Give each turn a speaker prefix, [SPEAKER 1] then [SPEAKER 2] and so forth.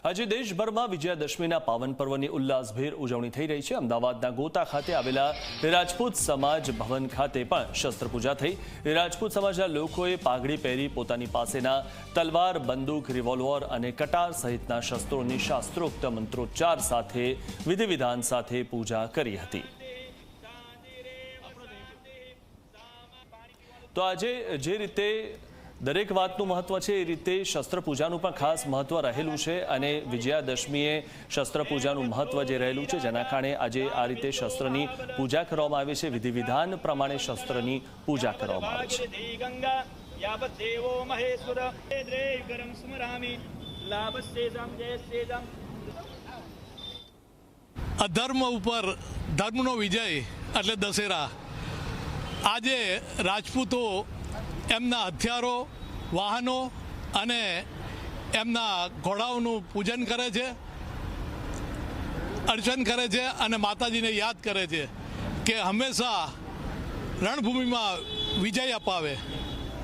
[SPEAKER 1] આજે દેશભરમાં વિજયાદશમીના પાવન પર્વની ઉલ્લાસભેર ઉજવણી થઈ રહી છે। અમદાવાદના ગોતા ખાતે આવેલા રાજપૂત સમાજ ભવન ખાતે પણ શસ્ત્રપૂજા થઈ। રાજપૂત સમાજના લોકોએ પાઘડી પહેરી પોતાની પાસેના તલવાર, બંદૂક, રિવોલ્વર અને કટાર સહિતના શસ્ત્રોની શાસ્ત્રોક્ત મંત્રોચ્ચાર સાથે વિધિ વિધાન સાથે પૂજા કરી હતી। તો આજે જે રીતે દરેક વાતનું મહત્વ છે એ રીતે શસ્ત્રપૂજાનું પણ ખાસ મહત્વ રહેલું છે અને વિજયાદશમીએ શસ્ત્રપૂજાનું મહત્વ જે રહેલું છે જેના કારણે આજે આ રીતે શસ્ત્રની પૂજા કરવામાં આવે છે। વિધિ વિધાન પ્રમાણે શસ્ત્રની પૂજા કરવામાં આવે છે।
[SPEAKER 2] અધર્મ ઉપર ધર્મનો વિજય એટલે દશેરા। આજે રાજપૂતો એમના હથિયારો, વાહનો અને એમના ઘોડાઓનું પૂજન કરે છે, અર્ચન કરે છે અને માતાજીને યાદ કરે છે કે હંમેશા રણભૂમિમાં વિજય અપાવે।